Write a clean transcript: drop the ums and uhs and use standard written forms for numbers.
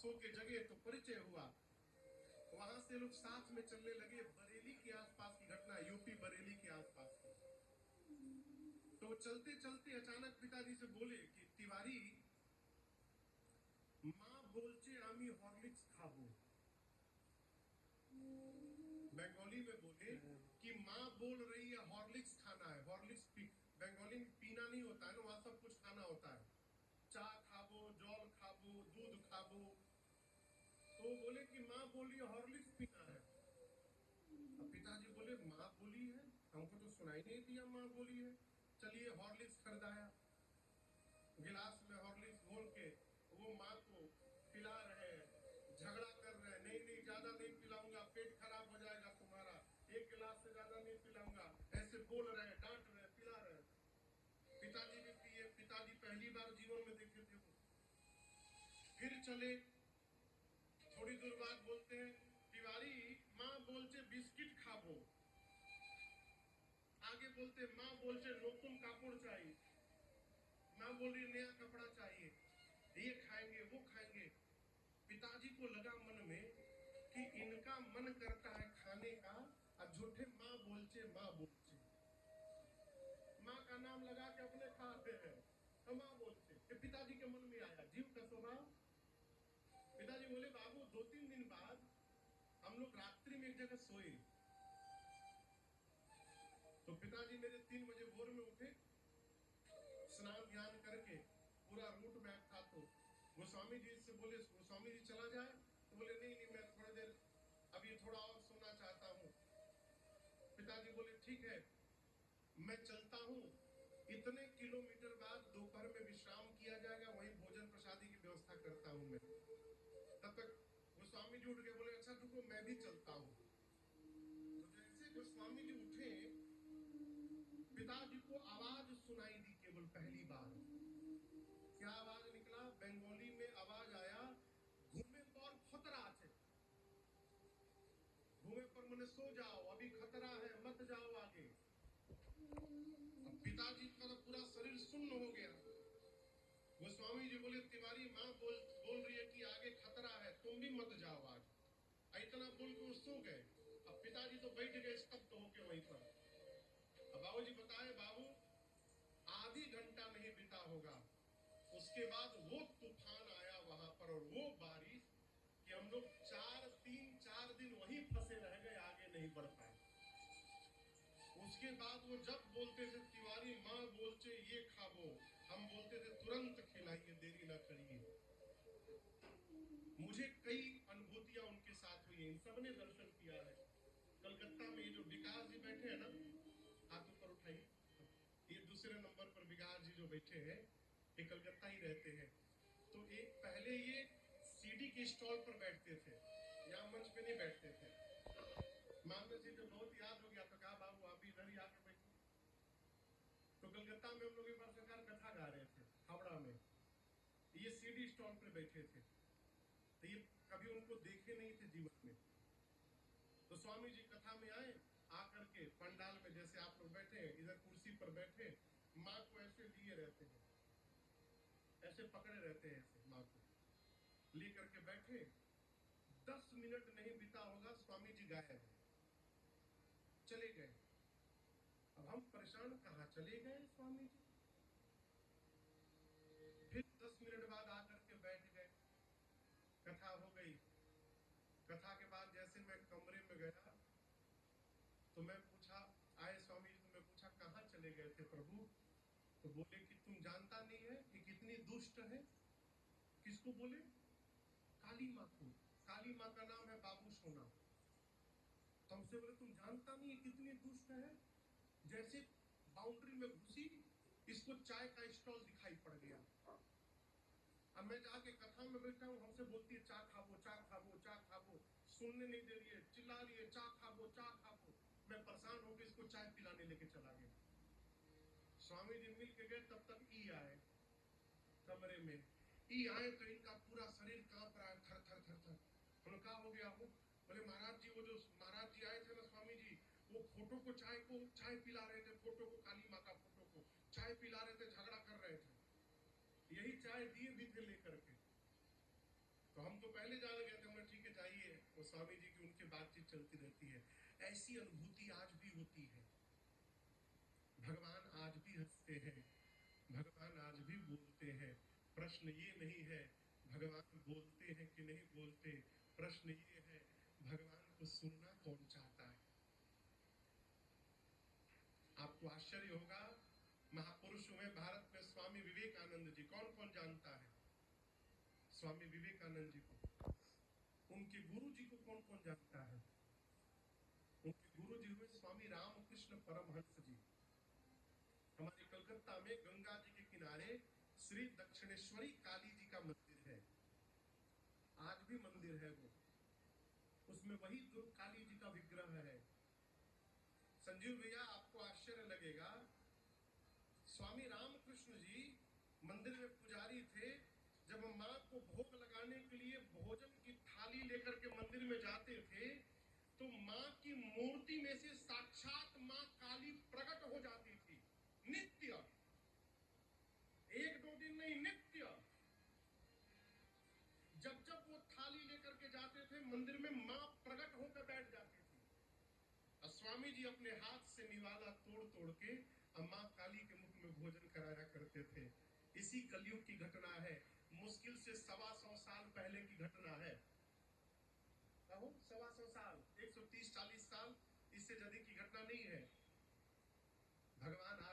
सो के जगह तो परिचय हुआ। वहां से लोग साथ में चलने लगे। बरेली के आसपास की घटना, यूपी बरेली के आसपास की। तो चलते चलते अचानक पिताजी से बोले कि तिवारी, माँ बोलचे आमी हॉर्लिक्स खाबो। बंगाली में बोले कि माँ बोल रही है हॉर्लिक्स खाना है। हॉर्लिक्स बंगाली में पीना नहीं होता है ना, वहां सब कुछ खाना होता है। चाय खाबो, जल खाबो, दूध खाबो। तो बोले कि माँ बोली हॉर्लिक्स पीना है। अब पिताजी बोले माँ बोली है, हमको तो सुनाई नहीं दिया माँ बोली है। चलिए हॉर्लिक्स खरीदाया, गिलास में हॉर्लिक्स घोल के वो माँ को पिला रहे हैं। झगड़ा कर रहे हैं, नहीं नहीं ज्यादा नहीं पिलाऊंगा, पेट खराब हो जाएगा तुम्हारा, एक गिलास से ज्यादा नहीं पिलाऊंगा। ऐसे बोल रहे हैं, डांट रहे हैं, पिला रहे हैं। पिताजी भी पिए। पिताजी पहली बार जीवन में देखे थे वो। फिर चले। थोड़ी दूर बाद बोलते हैं तिवारी, माँ बोलते बिस्किट खाबो। आगे बोलते माँ बोलते नोतुन कापड़ चाहिए। माँ बोल रही नया कपड़ा चाहिए, ये खाएंगे वो खाएंगे। पिताजी को लगा मन में कि इनका मन करता है खाने का, और झूठे माँ बोलचे माँ बोलचे, माँ का नाम लगा के अपने खाते हैं तो माँ बोलचे। पिताजी के मन में आया जीव का स्वभाव। पिताजी बोले बाबू 2-3 दिन बाद हम लोग रात्रि में एक जगह सोए। तो पिताजी मेरे 3 बजे भोर में उठे, स्नान ध्यान करके पूरा रूट मैप था। तो गोस्वामी जी से बोले गोस्वामी जी चला जाए, तो बोले नहीं नहीं मैं थोड़ी देर अभी थोड़ा और सोना चाहता हूँ। पिताजी बोले ठीक है मैं चलता हूँ। इतने किलोमीटर बाद दोपहर में विश्राम किया जाएगा, वहीं भोजन प्रसादी की व्यवस्था करता हूँ मैं। तब तक गोस्वामी जी उठ के बोले अच्छा रुको मैं भी चलता हूँ। तो जैसे गोस्वामी जी उठे, पिताजी को आवाज सुनाई दी केवल पहली बार। क्या आवाज निकला? बंगाली में आवाज आया, घूमे पर खतरा है। घूमे पर मैंने सो जाओ, अभी खतरा है, मत जाओ आगे। अब पिताजी का तो पूरा शरीर सुन्न हो गया। गोस्वामी जी बोले तिवारी माँ बोल रही है कि आगे खतरा है, तुम भी मत जाओ आज। इतना बोल के वो सो गए। अब पिताजी तो बैठ गए स्तब्ध होके वहीं पर। अब बाबूजी बताए बाबू आधी घंटा नहीं बीता होगा, उसके बाद वो तूफान आया वहां पर और वो बारिश कि हम लोग 4 दिन वहीं फंसे रह गए, आगे नहीं बढ़ पाए। उसके बाद वो जब बोलते थे तिवारी माँ बोलते ये खाबो, हम बोलते थे तुरंत खिलाइए, देरी ना करिए। मुझे कई अनुभूतियां उनके साथ हुई, इन सबने दर्शन किया है। कलकत्ता में ये जो विकास जी बैठे हैं ना, हाथ ऊपर उठाइए, ये दूसरे नंबर पर विकास जी जो बैठे हैं ये कलकत्ता ही रहते हैं। तो एक पहले ये सीडी के स्टॉल पर बैठते थे, यहाँ मंच पे नहीं बैठते थे। मानव जी तो बहुत याद हो गया तो कहा बाबू आप इधर ही आके बैठो। तो कलकत्ता में हम लोग एक बार सरकार कथा गा रहे थे हावड़ा में, ये सीडी स्टॉल पर बैठे थे। तो ये कभी उनको देखे नहीं थे जीवन में। तो स्वामी जी कथा में आए, आकर के पंडाल में जैसे आप लोग बैठे हैं इधर कुर्सी पर बैठे, माँ को ऐसे लिए रहते हैं, ऐसे पकड़े रहते हैं, ऐसे माँ को लेकर के बैठे। 10 मिनट नहीं बीता होगा स्वामी जी गायब है, चले गए। अब हम परेशान, कहाँ चले गए स्वामी जी। फिर 10 मिनट बाद आकर के बैठ गए, कथा हो गई। कथा के बाद जैसे मैं कमरे में गया तो मैं पूछा, आए स्वामी जी, तो मैं पूछा कहाँ चले गए थे प्रभु। तो बोले कि तुम जानता नहीं है कि कितनी दुष्ट है। किसको बोले? काली माँ को। काली माँ का नाम है बाबू सोना। तो हमसे बोले तुम जानता नहीं है कितनी दुष्ट है। जैसे बाउंड्री में घुसी, इसको चाय का स्टॉल दिखाई पड़ गया। अब मैं जाके कथा में बैठा हूँ, हमसे बोलती है चा खाबो चा खाबो चा खाबो, सुनने नहीं दे रही है, चिल्ला रही है चा खाबो चा खाबो। मैं परेशान होकर इसको चाय पिलाने लेके चला गया। स्वामी जी मिल के गए, तब तक ई आए कमरे में। ई आए तो इनका पूरा शरीर कांप रहा है, थर थर थर थर। हमने कहा हो गया हो? बोले महाराज जी वो जो महाराज जी आए थे ना स्वामी जी, वो फोटो को चाय पिला रहे थे, फोटो को, काली माँ का फोटो को चाय पिला रहे थे, झगड़ा कर रहे थे। यही चाय दिए भी थे लेकर के। तो हम तो पहले जाइए, वो स्वामी जी की उनकी बातचीत चलती रहती है। ऐसी अनुभूति आज भी होती है। भगवान आज भी हंसते हैं, भगवान आज भी बोलते हैं। प्रश्न ये नहीं है भगवान बोलते हैं कि नहीं बोलते, प्रश्न ये है भगवान को सुनना कौन चाहता है। आपको आश्चर्य होगा, महापुरुष हुए भारत में स्वामी विवेकानंद जी, कौन कौन जानता है स्वामी विवेकानंद जी को? उनके गुरु जी को कौन कौन जानता है? उनके गुरु जी हुए स्वामी रामकृष्ण परमहंस जी। हमारे कलकत्ता में गंगा जी के किनारे श्री दक्षिणेश्वरी काली जी का मंदिर है, आज भी मंदिर है वो, उसमें वही दुर्ग काली जी का विग्रह है। संजीव भैया, आपको आश्चर्य लगेगा, स्वामी रामकृष्ण जी मंदिर में पुजारी थे। जब मां को भोग लगाने के लिए भोजन की थाली लेकर के मंदिर में जाते थे, तो मां की मूर्ति में से साक्षात मां काली प्रकट हो जाती थी, नित्य, एक दो दिन नहीं, नित्य। जब जब वो थाली लेकर के जाते थे मंदिर में, मां प्रकट होकर बैठ जाती थी। और स्वामी जी अपने हाथ से निवाला तोड़ तोड़ के मां काली के मुख में भोजन कराया करते थे। इसी कलयुग की घटना है, मुश्किल से 125 साल पहले की घटना है। 125 साल, 130-40 साल, इससे ज्यादा की घटना नहीं है। भगवान